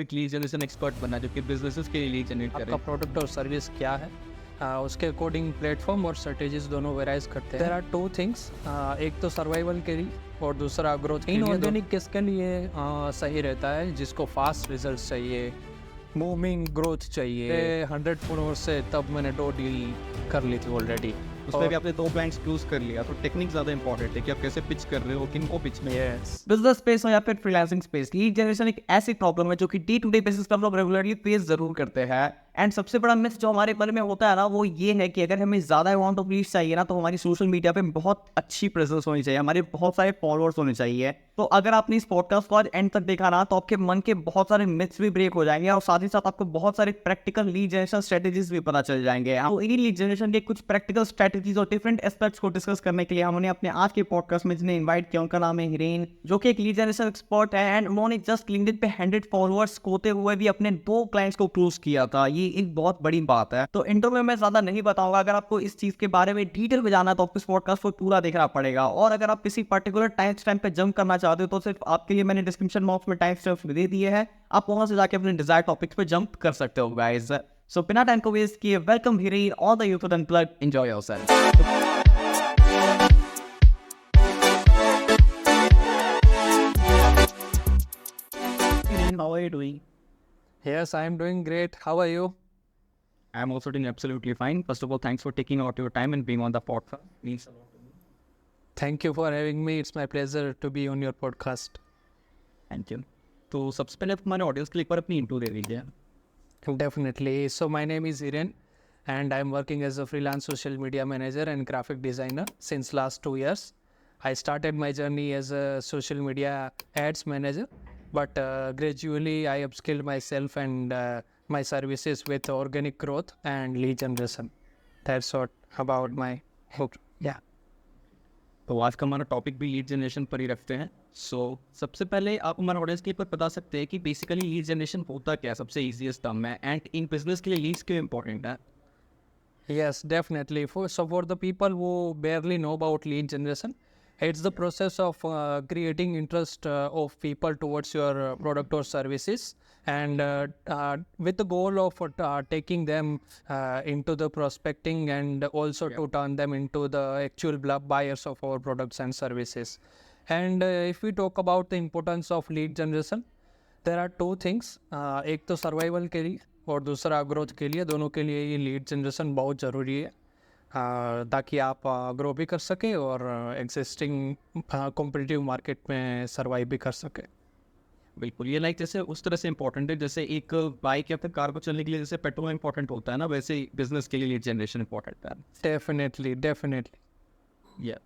एक lead generation expert बनना जो कि बिजनेसेस के लिए लीड जनरेट आपका करे। प्रोडक्ट और सर्विस क्या है, उसके अकॉर्डिंग प्लेटफॉर्म और स्ट्रेटेजीज दोनों वेराइज करते हैं। देयर आर टू थिंग्स, एक तो सर्वाइवल के लिए और दूसरा ग्रोथ के लिए। इनऑर्गेनिक किसके लिए सही रहता है? जिसको फास्ट रिजल्ट चाहिए, मूविंग ग्रोथ चाहिए। 100 फॉलोअर्स से तब मैंने 2 डील कर ली थी ऑलरेडी। उसमें भी आपने 2 क्लाइंट्स चूज कर लिया, तो टेक्निक ज़्यादा इंपॉर्टेंट है कि आप कैसे पिच कर रहे हो, किन को पिच में। यस, बिजनेस स्पेस हो या फिर फ्रीलांसिंग स्पेस, लीड जनरेशन एक ऐसी प्रॉब्लम है जो कि डे टू डे बेसिस पर हम लोग रेगुलरली फेस जरूर करते हैं। एंड सबसे बड़ा मिथ जो हमारे मन में होता है ना, वो ये है कि अगर हमें ज्यादा अमाउंट ऑफ लीड्स चाहिए ना, तो हमारी सोशल मीडिया पे बहुत अच्छी प्रेजेंस होनी चाहिए, हमारे बहुत सारे फॉलोअर्स होने चाहिए। तो अगर आपने इस पॉडकास्ट को आज एंड तक देखा ना, तो आपके मन के बहुत सारे मिथ्स भी ब्रेक हो जाएंगे और साथ ही साथ आपको बहुत सारे प्रैक्टिकल लीड जनरेशन स्ट्रेटेजीज भी पता चल जाएंगे। तो इन्हीं लीड जनरेशन के कुछ प्रैक्टिकल स्ट्रेटेजीज और डिफरेंट एस्पेक्ट्स को डिस्कस करने के लिए हमने अपने आज के पॉडकास्ट में जिन्हें इन्वाइट किया, उनका नाम है हिरेन, जो कि एक लीड जनरेशन एक्सपर्ट है। एंड उन्होंने जस्ट लिंक्डइन पे 100 फॉलोअर्स होते हुए भी अपने 2 क्लाइंट्स को क्लोज किया था। ये एक बहुत बड़ी बात है। तो इंट्रो में मैं ज्यादा नहीं बताऊंगा, अगर आपको इस चीज के बारे में डिटेल में जाना है तो आपको इस पॉडकास्ट को पूरा देखना पड़ेगा। और अगर आप किसी पर्टिकुलर टाइम स्टैम्प पे जंप करना चाहते हो तो सिर्फ आपके लिए मैंने डिस्क्रिप्शन बॉक्स में टाइम स्टैम्प दे दिए हैं, आप वहां से जाके अपने डिजायर टॉपिक्स पे जंप कर सकते हो गाइस। सो बिना टाइम को वेस्ट किए, welcome Hiren on the YouTube unplugged, enjoy yourself. How are you doing? yes, I am doing great. How are you? I am also doing absolutely fine. First of all, thanks for taking out your time and being on the podcast. Means a lot to me. Thank you for having me. It's my pleasure to be on your podcast. Thank you. तो सबसे पहले आप हमारे audience के लिए एक बार अपनी intro दे दीजिए। Definitely. So my name is Hiren and I'm working as a freelance social media manager and graphic designer since last 2 years. I started my journey as a social media ads manager, but gradually I upskilled myself and my services with organic growth and lead generation. That's what about my hope. Yeah. तो आज का हमारा topic भी lead generation पर ही रखते हैं। सो सबसे पहले आप हमारे ऑडियंस के लिए बता सकते हैं कि बेसिकली लीड जनरेशन होता क्या है, सबसे ईजीएस्ट टर्म है, एंड इन बिजनेस के लिए लीड्स क्यों इंपॉर्टेंट है। Yes, definitely. For the people who barely know about lead generation, it's the process of creating interest of people towards your product or services, and with the goal of taking them into the prospecting and also to turn them into the actual buyers of our products and services. And if we talk about the importance of lead generation, there are two things. एक तो survival के लिए और दूसरा growth के लिए, दोनों के लिए ये लीड जनरेशन बहुत ज़रूरी है, ताकि आप ग्रो भी कर सकें और एग्जिस्टिंग कॉम्पिटिटिव मार्केट में सर्वाइव भी कर सकें। बिल्कुल, ये लाइक जैसे उस तरह से इंपॉर्टेंट है जैसे एक बाइक या फिर कार को चलने के लिए जैसे पेट्रोल इंपॉर्टेंट होता है ना, वैसे ही बिजनेस के लिए लीड जनरेशन इंपॉर्टेंट है। Definitely definitely. या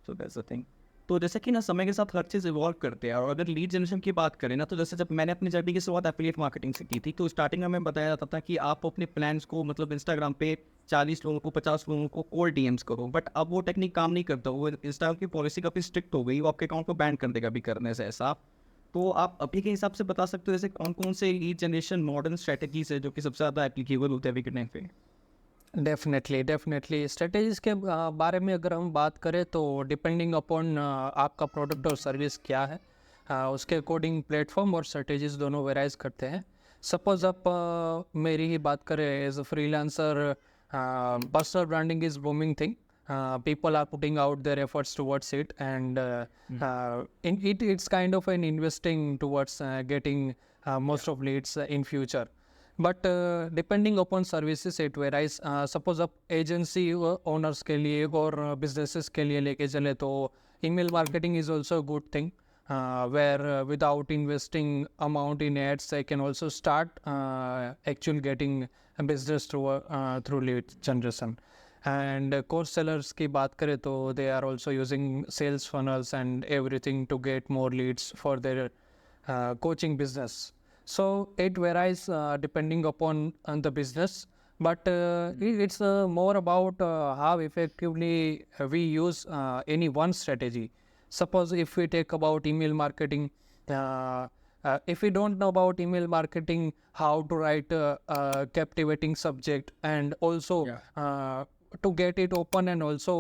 सो दैट्स द थिंग। तो जैसे कि ना समय के साथ हर चीज़ इवॉल्व करते हैं, और अगर लीड जनरेशन की बात करें ना, तो जैसे जब मैंने अपनी जर्नी की शुरुआत एफिलिएट मार्केटिंग से की थी, तो स्टार्टिंग में हमें बताया जाता था कि आप अपने प्लान्स को मतलब इंस्टाग्राम पे 40 लोगों को 50 लोगों को कोल्ड डीएम्स करो, बट अब वो टेक्निक काम नहीं करता। वो इंस्टाग्राम की पॉलिसी काफ़ी स्ट्रिक्ट हो गई, वो आपके अकाउंट को बैन कर देगा भी करने से ऐसा। तो आप अभी के हिसाब से बता सकते हो जैसे कौन कौन से लीड जनरेशन मॉडर्न स्ट्रेटेजीज है जो कि सबसे ज़्यादा एप्लीकेबल होते हैं अभी के टाइम पे। डेफिनेटली स्ट्रेटेजीज के बारे में अगर हम बात करें तो डिपेंडिंग अपॉन आपका प्रोडक्ट और सर्विस क्या है, उसके अकॉर्डिंग प्लेटफॉर्म और स्ट्रेटेजीज दोनों वेराइज करते हैं। सपोज आप मेरी ही बात करें, as a freelancer, personal branding is booming thing. People are putting out their efforts towards it, and it's kind of an investing towards getting most of leads in future. But depending upon services it varies. Suppose आप agency owners के लिए और businesses के लिए लेके चले तो email marketing is also a good thing, where without investing amount in ads I can also start actually getting a business through lead generation. And course sellers की बात करें तो they are also using sales funnels and everything to get more leads for their coaching business. So it varies depending upon the business, but it's more about how effectively we use any one strategy. Suppose if we take about email marketing, if we don't know about email marketing, how to write a captivating subject, and also to get it open, and also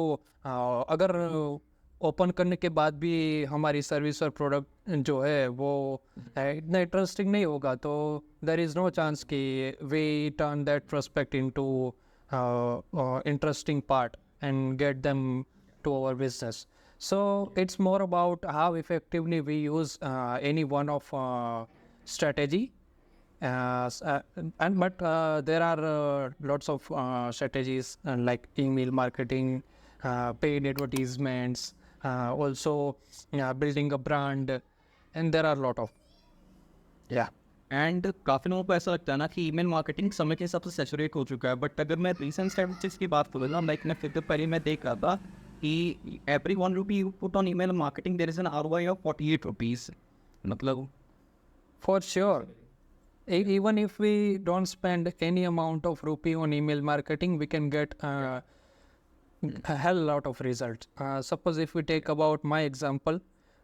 अगर open करने के बाद भी हमारी service और product जो है वो इतना इंटरेस्टिंग नहीं होगा, तो देर इज़ नो चांस कि we turn that prospect into interesting part and get them to our business. So it's more about how effectively we use any one of strategy. There are lots of strategies like email marketing, paid advertisements, also building a brand, and there are a lot of yeah. And काफ़ी लोगों को ऐसा लगता है ना कि email marketing समय के हिसाब से सैचुरेट हो चुका है, बट अगर मैं रिसेंट स्टैटिस्टिक्स की बात करूँ ना, लाइक मैं फिर पहले मैं देख रहा था कि every 1 rupee you put on email marketing there is an ROI of 48 rupees. मतलब For sure. Even if we don't spend any amount of rupee on email marketing, we can get a hell lot of results. Suppose if we take about my example,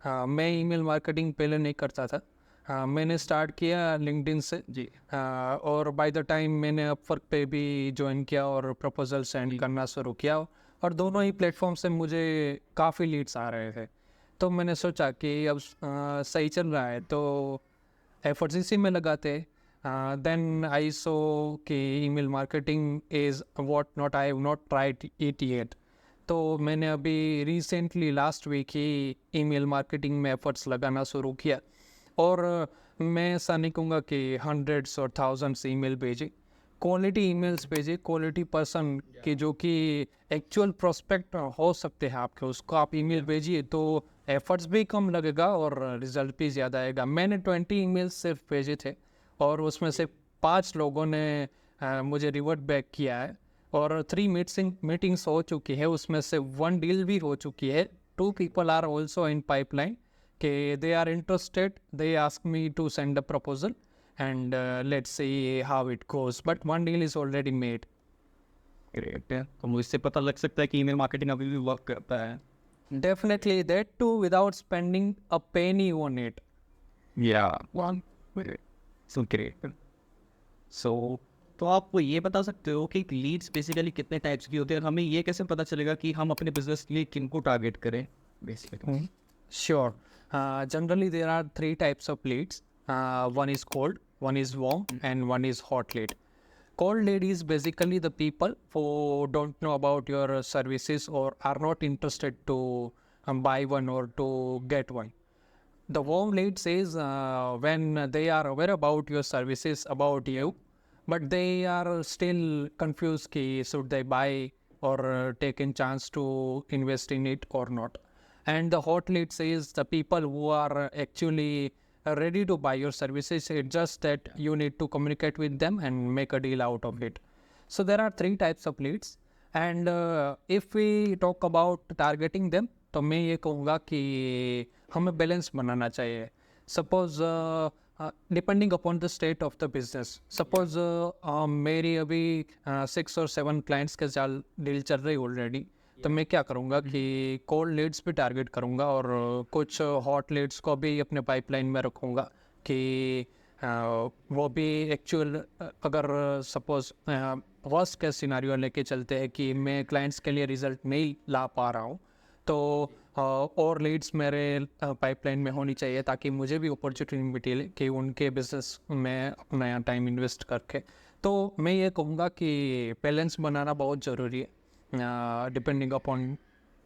मैं email marketing पहले नहीं करता था. मैंने start किया LinkedIn से जी. और bye the time मैंने अपवर्क पे भी ज्वाइन किया और प्रपोजल सेंड करना शुरू किया, और दोनों ही प्लेटफॉर्म से मुझे काफ़ी लीड्स आ रहे थे. तो मैंने सोचा कि अब सही चल रहा है तो एफर्ट्स इसी में लगाते. देन आई सो कि email marketing is what not I have not tried it yet. तो मैंने अभी रिसेंटली लास्ट वीक ही ईमेल मार्केटिंग में एफर्ट्स लगाना शुरू किया, और मैं ऐसा नहीं कहूँगा कि हंड्रेड्स और थाउजेंड्स ईमेल भेजे, क्वालिटी ईमेल्स भेजे, क्वालिटी पर्सन के जो कि एक्चुअल प्रोस्पेक्ट हो सकते हैं आपके, उसको आप ईमेल भेजिए तो एफर्ट्स भी कम लगेगा और रिजल्ट भी ज़्यादा आएगा. मैंने 20 ईमेल्स सिर्फ भेजे थे और उसमें से 5 लोगों ने मुझे रिवर्ट बैक किया है, और 3 मीटिंग्स हो चुकी है, उसमें से 1 डील भी हो चुकी है. 2 people are also in pipeline कि they are interested, they ask me to send a proposal and let's see how it goes, but 1 deal is already made. Great है. तो मुझे इससे पता लग सकता है कि ईमेल मार्केटिंग अभी भी वर्क करता है. Definitely, that too without spending a penny on it. या वन सो ग्रेट. सो तो आप ये बता सकते हो कि लीड्स बेसिकली कितने टाइप्स की होती है, और हमें ये कैसे पता चलेगा कि हम अपने बिजनेस के लिए किनको टारगेट करें basically? Sure. Generally, there are 3 types of leads. One is cold, one is warm, and one is hot lead. Cold lead is basically the people who don't know about your services or are not interested to buy one or to get one. The warm leads is when they are aware about your services, about you, but they are still confused ki should they buy or take a chance to invest in it or not. And the hot leads is the people who are actually ready to buy your services. It's just that you need to communicate with them and make a deal out of it. So there are 3 types of leads, and if we talk about targeting them, तो मैं ये कहूँगा कि हमें balance बनाना चाहिए. Suppose depending upon the state of the business, suppose मेरी अभी 6 और 7 क्लाइंट्स के डील चल रही ऑलरेडी, तो मैं क्या करूँगा कि कोल्ड लीड्स भी टारगेट करूँगा और कुछ हॉट लीड्स को भी अपने पाइपलाइन में रखूँगा कि वो भी एक्चुअल, अगर सपोज वर्स्ट केस सिनारियो लेके चलते हैं कि मैं क्लाइंट्स के लिए रिजल्ट नहीं ला पा रहा हूँ, तो और लीड्स मेरे पाइपलाइन में होनी चाहिए ताकि मुझे भी अपॉर्चुनिटी मिले कि उनके बिजनेस में अपना टाइम इन्वेस्ट करके. तो मैं ये कहूँगा कि बैलेंस बनाना बहुत ज़रूरी है, depending upon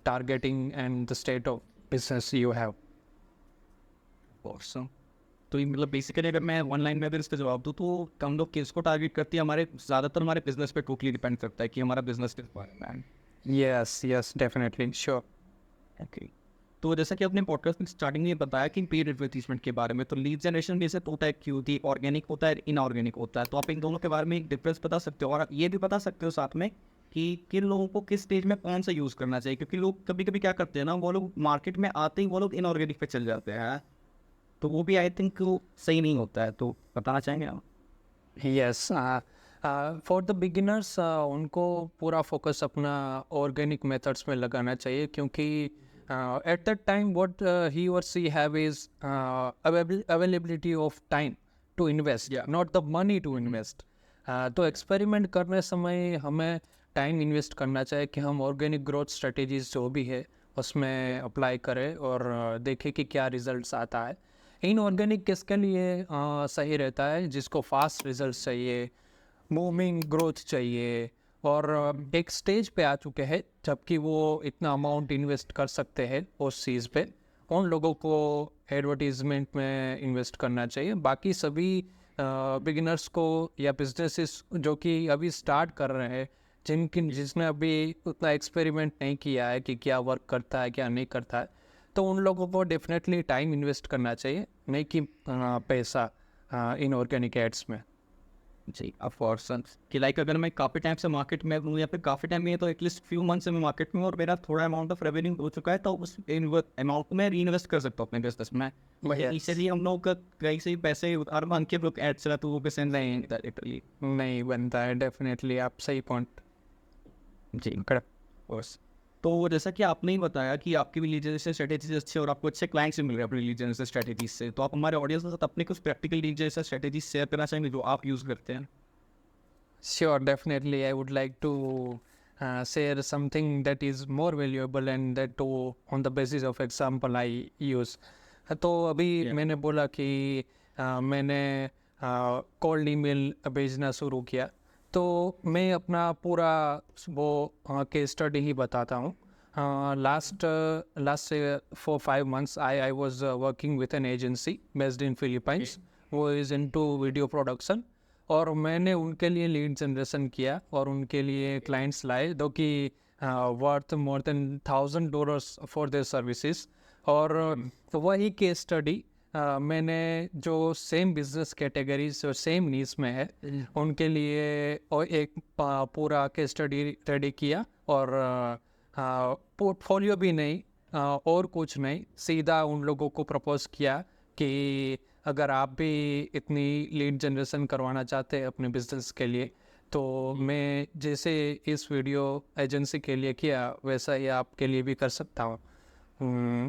targeting and the state of business you have. Awesome. तो ये मतलब बेसिकली अगर मैं ऑनलाइन में अगर इसका जवाब दूँ तो हम लोग किसको टारगेट करती है, हमारे ज़्यादातर हमारे बिजनेस पे टोटली डिपेंड करता है कि हमारा बिजनेस किस बारे में है. Yes, definitely, sure. ओके. तो जैसा कि आपने पॉडकास्ट में स्टार्टिंग में बताया कि पेड एडवर्टीजमेंट के बारे में, तो लीड जनरेशन में से 2 टाइप की होती है, ऑर्गेनिक होता है, इनऑर्गेनिक होता है. तो आप इन दोनों के बारे में एक डिफरेंस बता सकते हो, और ये भी बता सकते हो साथ में कि किन लोगों को किस स्टेज में कौन सा यूज़ करना चाहिए, क्योंकि लोग कभी कभी क्या करते हैं ना, वो लोग मार्केट में आते ही वो लोग इनऑर्गेनिक पे चल जाते हैं, तो वो भी आई थिंक सही नहीं होता है. तो बताना चाहेंगे आप? Yes, फॉर द बिगिनर्स उनको पूरा फोकस अपना ऑर्गेनिक मेथड्स में लगाना चाहिए, क्योंकि at that time what he or she have is availability of time to invest, not the money to invest. तो एक्सपेरिमेंट करने समय हमें टाइम इन्वेस्ट करना चाहिए कि हम ऑर्गेनिक ग्रोथ स्ट्रेटेजीज जो भी है उसमें अप्लाई करें और देखें कि क्या रिजल्ट्स आता है। इनऑर्गेनिक किसके लिए सही रहता है? जिसको फास्ट रिजल्ट्स चाहिए, मूविंग ग्रोथ चाहिए और एक स्टेज पे आ चुके हैं जबकि वो इतना अमाउंट इन्वेस्ट कर सकते हैं उस चीज़ पे, उन लोगों को एडवर्टीजमेंट में इन्वेस्ट करना चाहिए। बाकी सभी बिगिनर्स को या बिजनेसेस जो कि अभी स्टार्ट कर रहे हैं, जिसने अभी उतना एक्सपेरिमेंट नहीं किया है कि क्या वर्क करता है क्या नहीं करता है, तो उन लोगों को डेफिनेटली टाइम इन्वेस्ट करना चाहिए, नहीं कि पैसा इनऑर्गेनिक एड्स में। जी ऑफ कोर्स कि लाइक अगर मैं काफ़ी टाइम से मार्केट में हूँ या फिर काफ़ी टाइम में है तो एटलीस्ट फ्यू मंथ से मैं मार्केट में हूँ और मेरा थोड़ा अमाउंट ऑफ रेवेन्यू हो चुका है, तो उस अमाउंट में री इन्वेस्ट कर सकता हूँ अपने बिजनेस में। Yes. इसलिए हम लोग का कहीं से भी पैसे उधार मांग के लोग एड चला तो वो पैसे नहीं डायरेक्टली। नहीं बनता है, डेफिनेटली आप सही पॉइंट। जी बस तो जैसा कि आपने ही बताया कि आपकी भी लीड जनरेशन स्ट्रेटेजीज अच्छी है और आपको अच्छे क्लाइंट्स भी मिल रहे हैं अपनी लीड जनरेशन स्ट्रेटेजीज से, तो आप हमारे ऑडियंस के साथ अपने कुछ practical lead generation strategies share करना चाहेंगे जो आप यूज़ करते हैं? Sure, definitely. I would like to share something that is more valuable and that too on the basis of example I use. तो अभी मैंने बोला कि मैंने कोल्ड ईमेल भेजना शुरू किया, तो मैं अपना पूरा वो केस स्टडी ही बताता हूँ। लास्ट से 4-5 months I was working with an agency based in Philippines वो is into video production, और मैंने उनके लिए लीड जनरेशन किया और उनके लिए क्लाइंट्स लाए जो कि worth more than $1,000 for their services. और वही केस स्टडी मैंने जो सेम बिजनेस कैटेगरीज और सेम नीड्स में है उनके लिए और एक पूरा केस स्टडी रेडी किया, और पोर्टफोलियो भी नहीं और कुछ नहीं, सीधा उन लोगों को प्रपोज किया कि अगर आप भी इतनी लीड जनरेशन करवाना चाहते हैं अपने बिजनेस के लिए, तो मैं जैसे इस वीडियो एजेंसी के लिए किया वैसा ही आपके लिए भी कर सकता हूँ।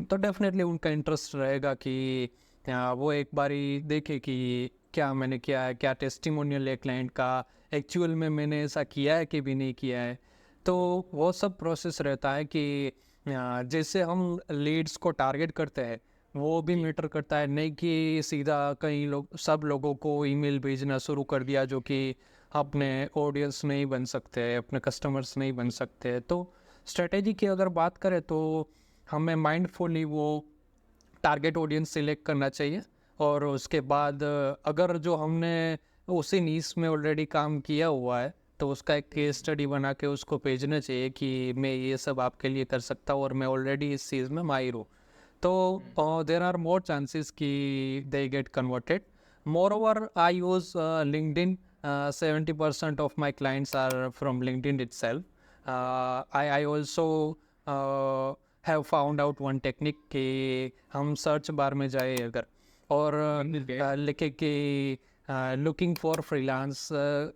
तो डेफिनेटली उनका इंटरेस्ट रहेगा कि वो एक बारी देखे कि क्या मैंने किया है, क्या टेस्टिमोनियल है क्लाइंट का, एक्चुअल में मैंने ऐसा किया है कि भी नहीं किया है। तो वो सब प्रोसेस रहता है कि जैसे हम लीड्स को टारगेट करते हैं वो भी मैटर करता है, नहीं कि सीधा कई लोग सब लोगों को ईमेल भेजना शुरू कर दिया जो कि अपने ऑडियंस नहीं बन सकते, अपने कस्टमर्स नहीं बन सकते। तो स्ट्रेटेजी की अगर बात करें तो हमें माइंडफुली वो टारगेट ऑडियंस सिलेक्ट करना चाहिए, और उसके बाद अगर जो हमने उसी नीश में ऑलरेडी काम किया हुआ है तो उसका एक केस स्टडी बना के उसको भेजना चाहिए कि मैं ये सब आपके लिए कर सकता हूँ और मैं ऑलरेडी इस चीज़ में माहिर हूँ। तो there are more chances कि they get converted. Moreover, I use LinkedIn. 70% of my clients are from LinkedIn itself. I also have found out one technique कि हम सर्च बार में जाए अगर और लिखे कि looking for freelance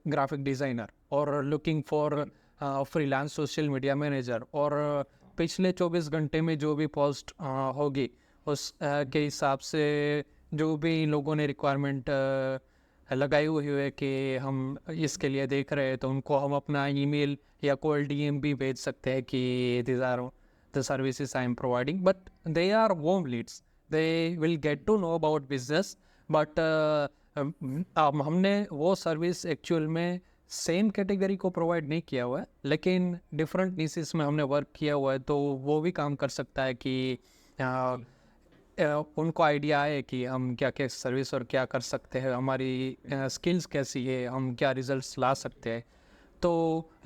graphic designer और looking for freelance social media manager, और पिछले 24 घंटे में जो भी पोस्ट होगी उस के हिसाब से जो भी लोगों ने रिक्वायरमेंट लगाई हुई है कि हम इसके लिए देख रहे हैं, तो उनको हम अपना ईमेल या कोल्ड डीएम भी भेज सकते हैं कि this are the services I am providing, but they are warm leads, they will get to know about business, but हमने वो सर्विस एक्चुअल में सेम कैटेगरी को प्रोवाइड नहीं किया हुआ है, लेकिन डिफरेंट नीसेस में हमने वर्क किया हुआ है, तो वो भी काम कर सकता है कि उनको आइडिया है कि हम क्या क्या सर्विस और क्या कर सकते हैं, हमारी स्किल्स कैसी है, हम क्या रिजल्ट्स ला सकते हैं। तो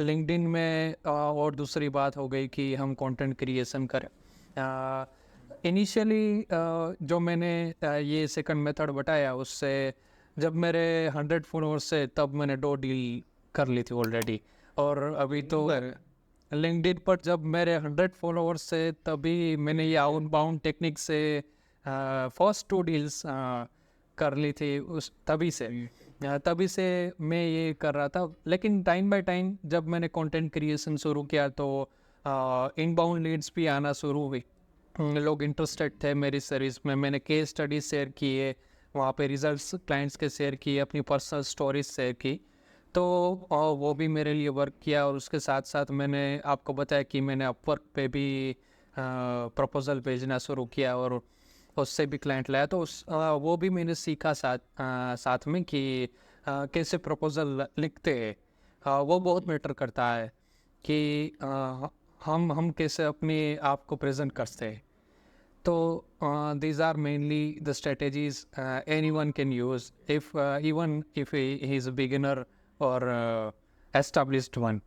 लिंक्डइन में और दूसरी बात हो गई कि हम कंटेंट क्रिएशन करें। इनिशियली जो मैंने ये सेकंड मेथड बताया उससे जब मेरे 100 फॉलोअर्स से तब मैंने 2 डील कर ली थी ऑलरेडी, और अभी तो लिंक्डइन पर जब मेरे 100 फॉलोअर्स से तभी मैंने ये आउटबाउंड टेक्निक से फर्स्ट 2 डील्स कर ली थी उस तभी से मैं ये कर रहा था। लेकिन टाइम बाय टाइम जब मैंने कंटेंट क्रिएशन शुरू किया तो इनबाउंड लीड्स भी आना शुरू हुई, लोग इंटरेस्टेड थे मेरी सर्विस में, मैंने केस स्टडी शेयर किए, वहाँ पे रिजल्ट्स क्लाइंट्स के शेयर किए, अपनी पर्सनल स्टोरीज शेयर की, तो वो भी मेरे लिए वर्क किया। और उसके साथ साथ मैंने आपको बताया कि मैंने अपवर्क पे भी प्रपोज़ल भेजना शुरू किया और उससे भी क्लाइंट लाया, तो वो भी मैंने सीखा साथ में कि कैसे प्रपोज़ल लिखते हैं। वो बहुत मैटर करता है कि हम कैसे अपने आप को प्रेजेंट करते हैं। तो these are mainly the strategies anyone can use, if even if he is a beginner or established one.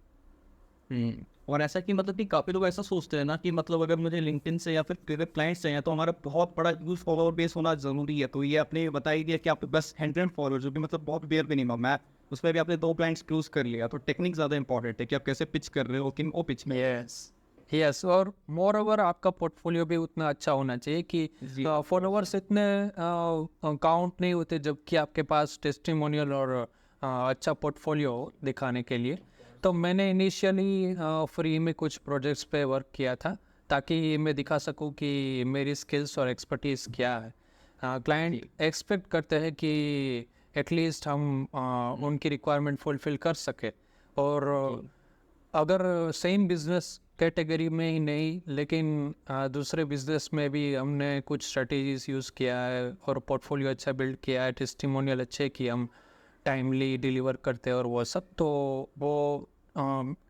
और ऐसा कि मतलब कि काफ़ी लोग ऐसा सोचते हैं ना कि मतलब अगर मुझे लिंक्डइन से या फिर डायरेक्ट क्लाइंट्स चाहिए तो हमारा बहुत बड़ा यूज फॉलोअर बेस होना ज़रूरी है। तो ये आपने बता ही दिया कि आपके बस 100 फॉलोअर जो कि मतलब बहुत बेयर मिनिमम है, उसमें भी आपने 2 क्लाइंट्स क्लोज कर लिया। तो टेक्निक ज़्यादा इंपॉर्टेंट है कि आप कैसे पिच कर रहे हो, किन वो पिच में। यस, और मोर ओवर आपका पोर्टफोलियो भी उतना अच्छा होना चाहिए कि फॉलोअर्स इतने काउंट नहीं होते जबकि आपके पास टेस्टिमोनियल और अच्छा पोर्टफोलियो दिखाने के लिए। तो मैंने इनिशियली फ्री में कुछ प्रोजेक्ट्स पे वर्क किया था ताकि मैं दिखा सकूं कि मेरी स्किल्स और एक्सपर्टीज़ क्या है। क्लाइंट एक्सपेक्ट करते हैं कि एटलीस्ट हम उनकी रिक्वायरमेंट फुलफिल कर सके। और अगर सेम बिजनेस कैटेगरी में ही नहीं लेकिन दूसरे बिजनेस में भी हमने कुछ स्ट्रेटेजीज यूज़ किया है और पोर्टफोलियो अच्छा बिल्ड किया है, टेस्टिमोनियल अच्छे कि हम टाइमली डिलीवर करते हैं और वो सब, तो वो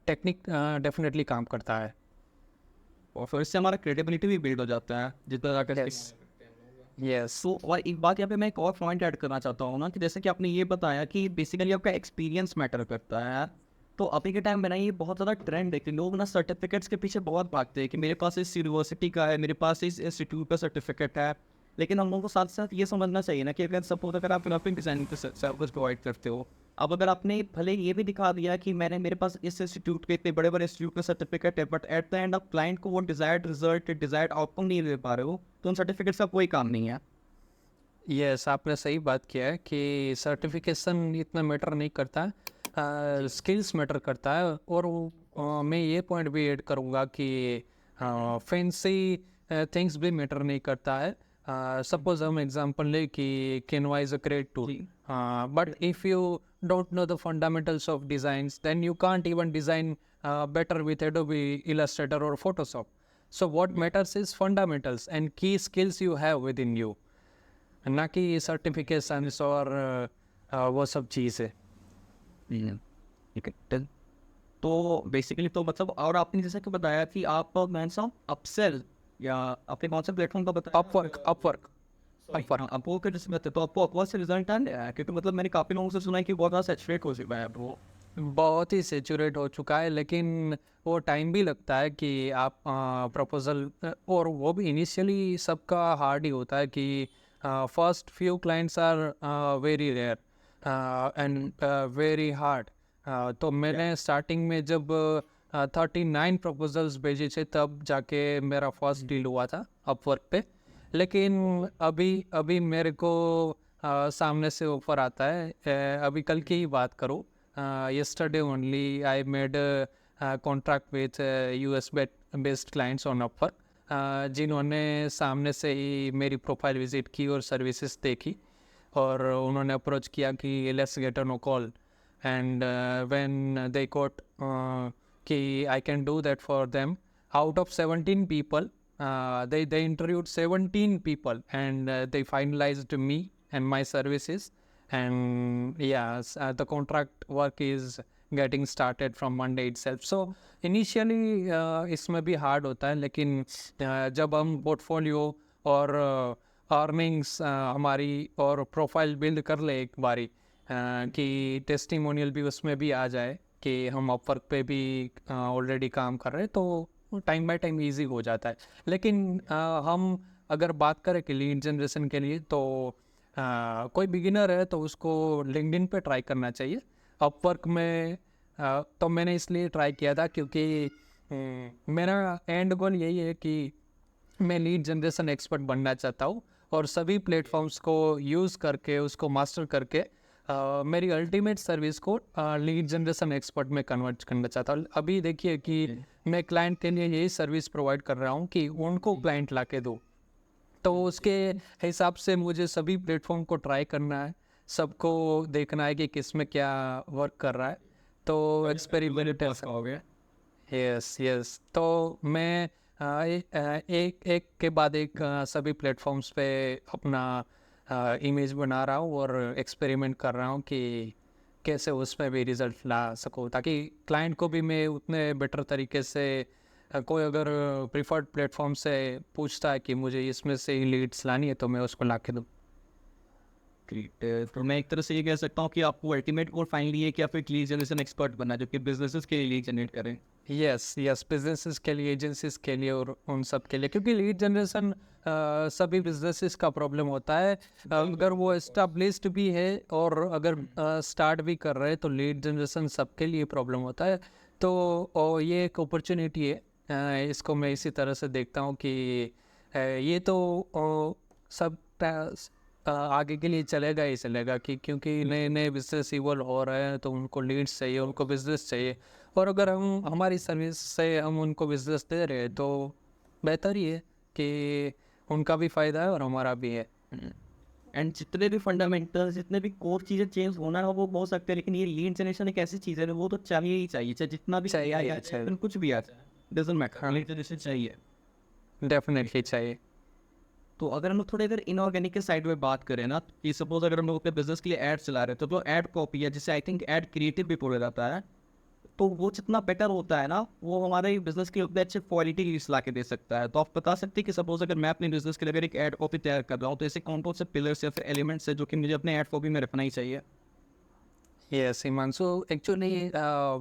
टेक्निक डेफिनेटली काम करता है। और फिर इससे हमारा क्रेडिबिलिटी भी बिल्ड हो जाता है जितना जाकर। यस, तो और एक बात यहाँ पे मैं एक और पॉइंट ऐड करना चाहता हूँ ना कि जैसे कि आपने ये बताया कि बेसिकली आपका एक्सपीरियंस मैटर करता है। तो अभी के टाइम में ना ये बहुत ज़्यादा ट्रेंड है कि लोग ना सर्टिफिकेट्स के पीछे बहुत भागते हैं कि मेरे पास इस यूनिवर्सिटी का है, मेरे पास इस इंस्टीट्यूट का सर्टिफिकेट है। लेकिन हम लोगों को साथ साथ ये समझना चाहिए ना कि अगर सपोज अगर आप ग्राफिक डिज़ाइनिंग का सर्विस प्रोवाइड करते हो, अब अगर आपने भले ये भी दिखा दिया कि मेरे पास इस इंस्टीट्यूट के इतने बड़े बड़े इंस्टीट्यूट का सर्टिफिकेट है, but at the end of client को वो डिजायर्ड रिजल्ट डिजायर्ड आउटकम नहीं दे पा रहे हो, तो उन सर्टिफिकेट्स का कोई काम नहीं है। यस, आपने सही बात किया है कि सर्टिफिकेशन इतना मैटर नहीं करता, स्किल्स मैटर करता है। और मैं ये पॉइंट भी ऐड करूँगा कि फैंसी थिंग्स भी मैटर नहीं करता है। सपोज हम एग्जांपल ले कि Canva is a great tool, but if you don't know the fundamentals of designs, then you can't even design better with Adobe Illustrator or Photoshop. So what matters is fundamentals and key skills you have within you, ना कि certifications और वो सब चीज़ है। ठीक है। तो basically तो मतलब और आपने जैसा कि बताया कि आप मैं सा अपसेल या आपने कौन सा प्लेटफॉर्म का बताया? अपवर्क अपवर्क के जिसमें तो आपको अपवर्क से रिजल्ट आया है? क्योंकि मतलब मैंने काफ़ी लोगों से सुना है कि बहुत ज़्यादा सैचुरेट हो चुका है अब वो। बहुत ही सेचुरेट हो चुका है, लेकिन वो टाइम भी लगता है कि आप प्रपोजल, और वो भी इनिशियली सबका हार्ड ही होता है कि first few clients are very rare and very hard. तो मैंने स्टार्टिंग में जब 39 प्रपोजल्स भेजे थे तब जाके मेरा फर्स्ट डील हुआ था अपवर्क पे। लेकिन अभी मेरे को सामने से ऑफर आता है। अभी कल की ही बात करूँ, yesterday only I made a contract with US based clients on Upwork, जिन्होंने सामने से ही मेरी प्रोफाइल विजिट की और सर्विसेज देखी और उन्होंने अप्रोच किया कि let's get on a call, and when they got कि I can do that for them out of 17 people, they interviewed 17 people and they finalized me and my services. And yes, the contract work is getting started from Monday itself. So initially इसमें भी hard होता है, लेकिन जब हम portfolio और earnings हमारी और प्रोफाइल बिल्ड कर ले एक बारी, कि टेस्टिमोनियल भी उसमें भी आ जाए कि हम अपवर्क पे भी ऑलरेडी काम कर रहे हैं, तो टाइम बाय टाइम ईजी हो जाता है। लेकिन हम अगर बात करें कि लीड जनरेशन के लिए, तो कोई बिगिनर है तो उसको लिंक्डइन पे ट्राई करना चाहिए। अपवर्क में तो मैंने इसलिए ट्राई किया था क्योंकि मेरा एंड गोल यही है कि मैं लीड जनरेशन एक्सपर्ट बनना चाहता हूँ और सभी प्लेटफॉर्म्स को यूज़ करके उसको मास्टर करके मेरी अल्टीमेट सर्विस को लीड जनरेशन एक्सपर्ट में कन्वर्ट करना चाहता हूँ। अभी देखिए कि मैं क्लाइंट के लिए यही सर्विस प्रोवाइड कर रहा हूँ कि उनको क्लाइंट ला के दो, तो उसके हिसाब से मुझे सभी प्लेटफॉर्म को ट्राई करना है, सबको देखना है कि किस में क्या वर्क कर रहा है, तो एक्सपेरिमेंट हो गया। यस, तो मैं एक एक के बाद एक सभी प्लेटफॉर्म्स पे अपना इमेज बना रहा हूँ और एक्सपेरिमेंट कर रहा हूँ कि कैसे उसमें भी रिजल्ट ला सकूँ, ताकि क्लाइंट को भी मैं उतने बेटर तरीके से कोई अगर प्रिफर्ड प्लेटफॉर्म से पूछता है कि मुझे इसमें से ही लीड्स लानी है तो मैं उसको ला के दूँ। ग्रेट। तो मैं एक तरह से ये कह सकता हूँ कि आपको अल्टीमेट गोल फाइनली है कि आप एक लीड जनरेशन एक्सपर्ट बनना जो कि बिजनेसेस के लिए लीड जनरेट करें। यस यस, बिजनेसेस के लिए, एजेंसीज के लिए और उन सब के लिए, क्योंकि लीड जनरेशन सभी बिजनेसेस का प्रॉब्लम होता है। अगर वो एस्टाब्लिश्ड भी है और अगर स्टार्ट भी कर रहे हैं तो लीड जनरेशन सबके लिए प्रॉब्लम होता है। तो ये एक अपॉर्चुनिटी है, इसको मैं इसी तरह से देखता हूँ कि ये तो सब आगे के लिए चलेगा ही चलेगा, कि क्योंकि नए नए बिजनेस इवॉल्व हो रहे हैं तो उनको लीड्स चाहिए, उनको बिजनेस चाहिए, और अगर हम हमारी सर्विस से हम उनको बिजनेस दे रहे हैं तो बेहतर ही है कि उनका भी फ़ायदा है और हमारा भी है। एंड जितने भी फंडामेंटल्स, जितने भी कोर चीज़ें चेंज होना है वो हो सकते हैं, लेकिन ये लीड जनरेशन एक ऐसी चीज़ है ना, वो तो चाहिए ही चाहिए, चाहे जितना भी चाहिए ही या चाहिए। चाहे कुछ भी आ जाए, डजंट मैटर, लीड जनरेशन चाहिए। डेफिनेटली चाहिए। तो अगर हम लोग थोड़े अगर इनऑर्गेनिक के साइड में बात करें ना, कि सपोज अगर हम लोग अपने बिजनेस के लिए एड चला रहे हैं तो जो एड कॉपी है, जिसे आई थिंक एड क्रिएटिव भी बोला जाता है, तो वो जितना बेटर होता है ना, वो हमारे बिजनेस के उतने अच्छे क्वालिटी लीड्स ला के दे सकता है। तो आप बता सकते हैं कि सपोज अगर मैं अपने बिजनेस के लिए अगर एक एड कॉपी तैयार कर रहा हूँ तो ऐसे कौन कौन से पिलर्स या फिर एलिमेंट्स है जो कि मुझे अपने एड कॉपी में रखना ही चाहिए? Yes, Iman. So actually,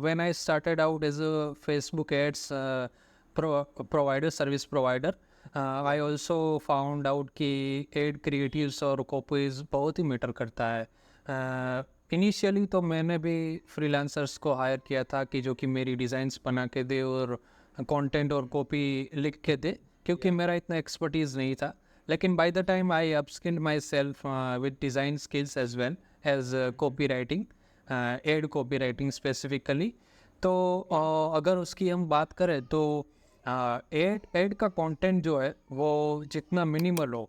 when I started out as a Facebook ads provider, service provider, I also found out कि ad creatives और copies बहुत ही मैटर करता है। इनिशियली तो मैंने भी फ्रीलांसर्स को हायर किया था कि जो कि मेरी डिज़ाइंस बना के दे और कंटेंट और कॉपी लिख के दे, क्योंकि मेरा इतना एक्सपर्टीज़ नहीं था। लेकिन by the time I upskilled myself with design skills as well as copy writing, ad copy writing specifically. तो अगर उसकी हम बात करें तो एड का कंटेंट जो है वो जितना मिनिमल हो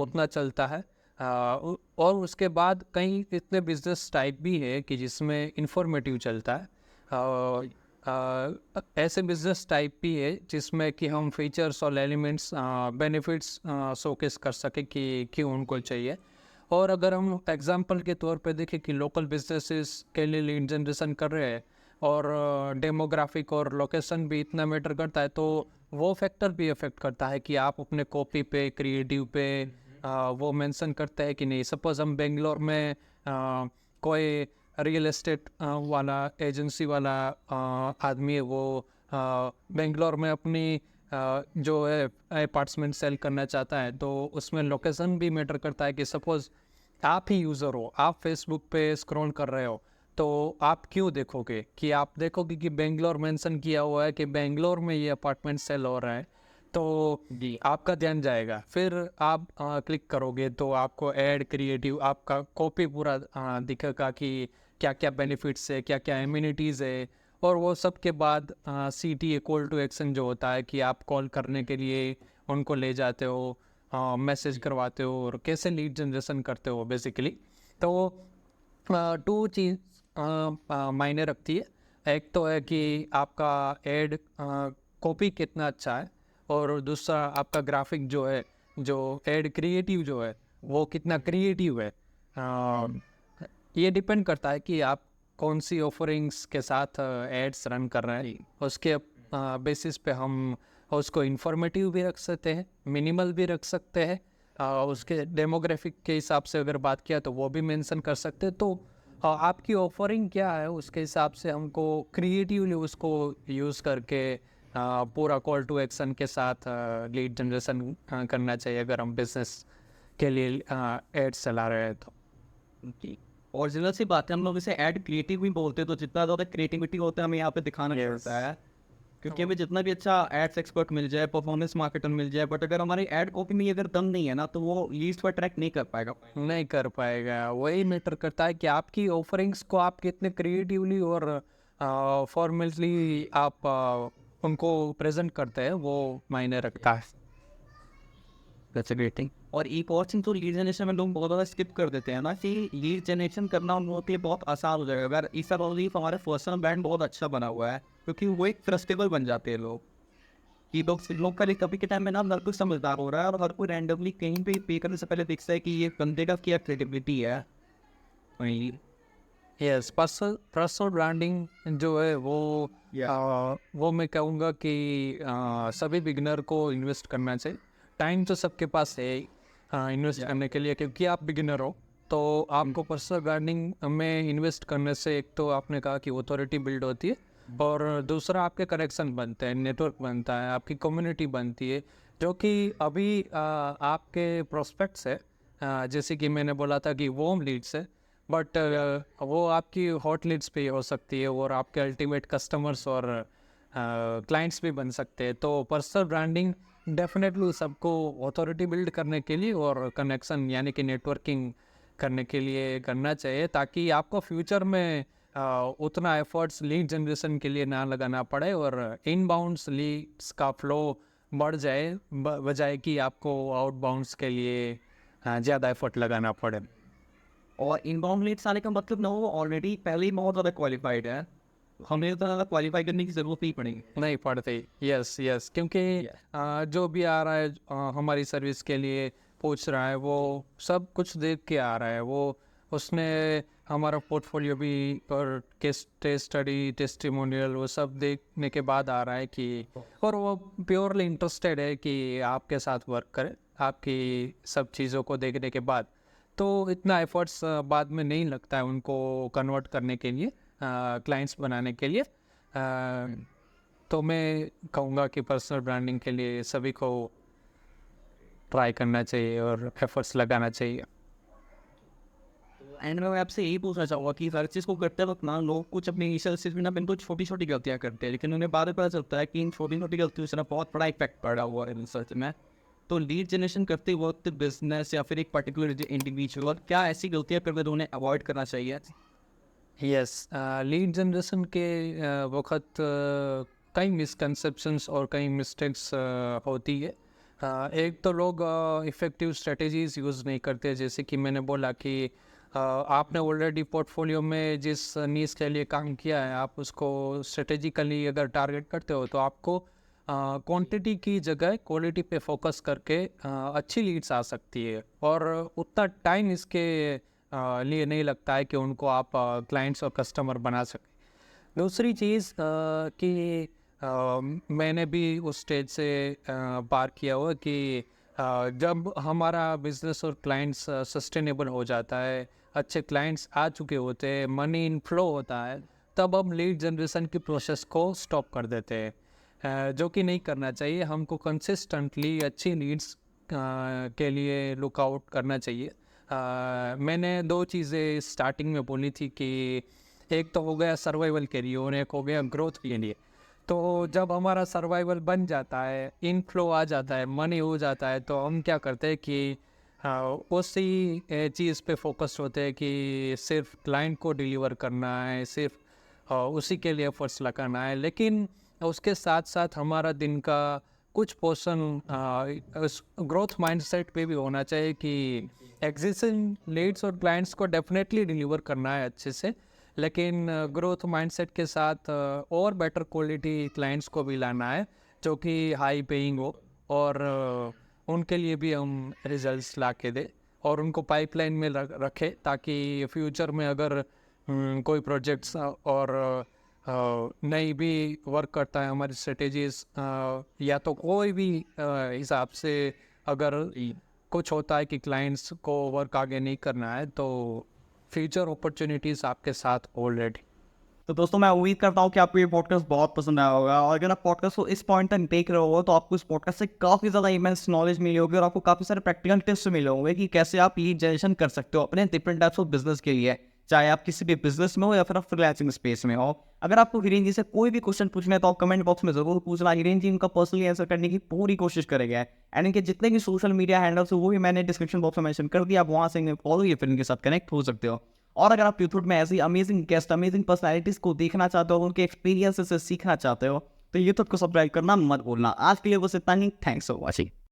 उतना चलता है। और उसके बाद कई इतने बिजनेस टाइप भी है कि जिसमें इंफॉर्मेटिव चलता है। ऐसे बिजनेस टाइप भी है जिसमें कि हम फीचर्स और एलिमेंट्स, बेनिफिट्स शोकेस कर सके कि क्यों उनको चाहिए। और अगर हम एग्जांपल के तौर पे देखें कि लोकल बिजनेसेस के लिए लीड जनरेशन कर रहे हैं और डेमोग्राफिक और लोकेशन भी इतना मैटर करता है, तो वो फैक्टर भी अफेक्ट करता है कि आप अपने कॉपी पे, क्रिएटिव पे वो मेंशन करते हैं कि नहीं। सपोज हम बेंगलोर में कोई रियल एस्टेट वाला एजेंसी वाला आदमी है, वो बेंगलोर में अपनी जो है अपार्टमेंट सेल करना चाहता है, तो उसमें लोकेशन भी मैटर करता है। कि सपोज आप ही यूज़र हो, आप फेसबुक पे स्क्रॉल कर रहे हो, तो आप क्यों देखोगे कि आप देखोगे कि बेंगलोर मेंशन किया हुआ है कि बेंगलोर में ये अपार्टमेंट सेल हो रहा है, तो आपका ध्यान जाएगा। फिर आप क्लिक करोगे तो आपको एड क्रिएटिव आपका कॉपी पूरा दिखेगा कि क्या क्या बेनिफिट्स है, क्या क्या एमिनिटीज़ है। और वो सब के बाद CTA कॉल टू एक्शन जो होता है कि आप कॉल करने के लिए उनको ले जाते हो, मैसेज करवाते हो और कैसे लीड जनरेशन करते हो बेसिकली। तो टू चीज़ मायने रखती है। एक तो है कि आपका एड कॉपी कितना अच्छा है, और दूसरा आपका ग्राफिक जो है, जो एड क्रिएटिव जो है वो कितना क्रिएटिव है। ये डिपेंड करता है कि आप कौन सी ऑफरिंग्स के साथ एड्स रन कर रहे हैं। उसके बेसिस पे हम उसको इंफॉर्मेटिव भी रख सकते हैं, मिनिमल भी रख सकते हैं। उसके डेमोग्राफिक के हिसाब से अगर बात किया तो वो भी मेंशन कर सकते हैं। तो आपकी ऑफरिंग क्या है उसके हिसाब से हमको क्रिएटिवली उसको यूज़ करके पूरा कॉल टू एक्शन के साथ लीड जनरेशन करना चाहिए, अगर हम बिजनेस के लिए एड्स चला रहे हैं तो। और जनरल सी बात है, हम लोग इसे ऐड क्रिएटिव भी बोलते हैं, तो जितना ज़्यादा क्रिएटिविटी होता है हमें यहाँ पे दिखाना पड़ता है, क्योंकि हमें जितना भी अच्छा एड्स एक्सपर्ट मिल जाए, परफॉर्मेंस मार्केटर मिल जाए, बट अगर हमारी एड कॉपी में अगर दम नहीं है ना, तो वो लीड्स पर ट्रैक नहीं कर पाएगा। नहीं कर पाएगा। वही मैटर करता है कि आपकी ऑफरिंग्स को आप कितने क्रिएटिवली और फॉर्मली आप उनको प्रेजेंट करते हैं, वो मायने रखता है। That's a great thing. और एक और चीज़ तो लीड जनरेशन में लोग बहुत ज़्यादा स्किप कर देते हैं ना, कि लीड जनरेशन करना उन लोगों के लिए बहुत आसान हो जाएगा अगर ईसा लीफ हमारा पर्सनल ब्रांड बहुत अच्छा बना हुआ है, क्योंकि वो एक ट्रस्टेबल बन जाते हैं लोग। कि लोग कभी के टाइम में ना हर कोई समझदार हो रहा है और हर कोई रैंडमली कहीं पे पे करने से पहले देखता है कि ये बंदे का क्या क्रेडिबिलिटी है। वही यस, पर्सनल ब्रांडिंग जो है वो मैं कहूँगा कि सभी बिगिनर को इन्वेस्ट करना चाहिए। टाइम तो सबके पास है इन्वेस्ट करने के लिए, क्योंकि आप बिगिनर हो तो आपको पर्सनल ब्रांडिंग में इन्वेस्ट करने से एक तो आपने कहा कि ऑथोरिटी बिल्ड होती है, और दूसरा आपके कनेक्शन बनते हैं, नेटवर्क बनता है, आपकी कम्युनिटी बनती है, जो कि अभी आपके प्रोस्पेक्ट्स है। जैसे कि मैंने बोला था कि वार्म लीड्स है, बट वो आपकी हॉट लीड्स पे हो सकती है और आपके अल्टीमेट कस्टमर्स और क्लाइंट्स भी बन सकते हैं। तो पर्सनल ब्रांडिंग डेफिनेटली सबको ऑथोरिटी बिल्ड करने के लिए और कनेक्शन यानी कि नेटवर्किंग करने के लिए करना चाहिए, ताकि आपको फ्यूचर में उतना एफर्ट्स लीड जनरेशन के लिए ना लगाना पड़े और इनबाउंड्स लीड्स का फ्लो बढ़ जाए, बजाय कि आपको आउटबाउंड्स के लिए ज़्यादा एफर्ट लगाना पड़े। और इनबाउंड लीड्स आने का मतलब ना वो ऑलरेडी पहले ही बहुत ज़्यादा क्वालिफाइड है, हमें तो ज़्यादा क्वालिफाई करने की ज़रूरत नहीं पड़ेगी। नहीं पड़ते, यस, क्योंकि जो भी आ रहा है हमारी सर्विस के लिए पूछ रहा है, वो सब कुछ देख के आ रहा है, वो उसने हमारा पोर्टफोलियो भी और केस स्टडी टेस्टिमोनियल वो सब देखने के बाद आ रहा है कि, और वो प्योरली इंटरेस्टेड है कि आपके साथ वर्क करे आपकी सब चीज़ों को देखने के बाद। तो इतना एफर्ट्स बाद में नहीं लगता है उनको कन्वर्ट करने के लिए, क्लाइंट्स बनाने के लिए। तो मैं कहूँगा कि पर्सनल ब्रांडिंग के लिए सभी को ट्राई करना चाहिए और एफर्ट्स लगाना चाहिए। एंड मैं आपसे यही पूछना चाहूँगा कि हर चीज़ को करते वक्त ना लोग कुछ अपनी इनिशियल स्टेज में ना बिल्कुल छोटी छोटी गलतियाँ करते हैं, लेकिन उन्हें बाद में पता चलता है कि इन छोटी छोटी गलतियों से ना बहुत बड़ा इफेक्ट पड़ा हुआ है रिसर्च में। तो लीड जनरेशन करते वक्त बिजनेस या फिर एक पर्टिकुलर इंडिविजुअल क्या ऐसी गलतियाँ करते हैं उन्हें अवॉइड करना चाहिए? यस, लीड जनरेशन के वक्त कई मिसकंसेप्शंस और कई मिस्टेक्स होती है। एक तो लोग इफ़ेक्टिव स्ट्रेटजीज यूज़ नहीं करते, जैसे कि मैंने बोला कि आपने ऑलरेडी पोर्टफोलियो में जिस नीश के लिए काम किया है, आप उसको स्ट्रेटेजिकली अगर टारगेट करते हो तो आपको क्वांटिटी की जगह क्वालिटी पे फोकस करके अच्छी लीड्स आ सकती है, और उतना टाइम इसके लिए नहीं लगता है कि उनको आप क्लाइंट्स और कस्टमर बना सकें। दूसरी चीज़ कि मैंने भी उस स्टेज से पार किया हुआ कि जब हमारा बिजनेस और क्लाइंट्स सस्टेनेबल हो जाता है, अच्छे क्लाइंट्स आ चुके होते हैं, मनी इन फ्लो होता है, तब हम लीड जनरेशन की प्रोसेस को स्टॉप कर देते हैं, जो कि नहीं करना चाहिए। हमको कंसिस्टेंटली अच्छी लीड्स के लिए लुकआउट करना चाहिए। मैंने दो चीज़ें स्टार्टिंग में बोली थी कि एक तो हो गया सर्वाइवल के लिए और एक हो गया ग्रोथ के लिए। तो जब हमारा सर्वाइवल बन जाता है, इनफ्लो आ जाता है, मनी हो जाता है, तो हम क्या करते हैं कि उसी चीज़ पे फोकस होते हैं कि सिर्फ क्लाइंट को डिलीवर करना है, सिर्फ उसी के लिए एफर्ट्स लगाना है। लेकिन उसके साथ साथ हमारा दिन का कुछ पोर्शन उस ग्रोथ माइंडसेट पे भी होना चाहिए कि एग्जिस्टिंग लीड्स और क्लाइंट्स को डेफिनेटली डिलीवर करना है अच्छे से, लेकिन ग्रोथ माइंडसेट के साथ और बेटर क्वालिटी क्लाइंट्स को भी लाना है जो कि हाई पेइंग हो, और उनके लिए भी हम रिजल्ट्स ला के दें और उनको पाइपलाइन में रखें, ताकि फ्यूचर में अगर कोई प्रोजेक्ट्स और नहीं भी वर्क करता है हमारी स्ट्रेटेजीज, या तो कोई भी हिसाब से अगर कुछ होता है कि क्लाइंट्स को वर्क आगे नहीं करना है, तो फ्यूचर अपॉर्चुनिटीज़ आपके साथ ऑलरेडी। तो दोस्तों मैं उम्मीद करता हूँ कि आपको ये पॉडकास्ट बहुत पसंद आया होगा, और अगर आप पॉडकास्ट को इस पॉइंट तक देख रहे हो तो आपको इस पॉडकास्ट से काफ़ी ज़्यादा इमेंस नॉलेज मिली होगी और आपको काफ़ी सारे प्रैक्टिकल टिप्स मिले होंगे कि कैसे आप लीड जनरेशन कर सकते हो अपने डिफरेंट टाइप्स ऑफ बिजनेस के लिए, चाहे आप किसी भी बिजनेस में हो या फिर आप फ्रीलांसिंग स्पेस में हो। अगर आपको हिरेन जी से कोई भी क्वेश्चन पूछना है तो आप कमेंट बॉक्स में जरूर पूछना, हिरेन जी उनका पर्सनली आंसर करने की पूरी कोशिश करेंगे। एंड इनके जितने भी सोशल मीडिया हैंडल्स हो वो भी मैंने डिस्क्रिप्शन बॉक्स में मेंशन कर दिया, आप वहाँ से इन्हें फॉलो या फिर इनके साथ कनेक्ट हो सकते हो। और अगर आप यूट्यूब में ऐसी अमेजिंग गेस्ट, अमेजिंग पर्सनैलिटीज़ को देखना चाहते हो, उनके एक्सपीरियंस से सीखना चाहते हो, तो यूट्यूब को सब्सक्राइब करना मत भूलना। आज के लिए बस इतना ही, थैंक्स फॉर वॉचिंग।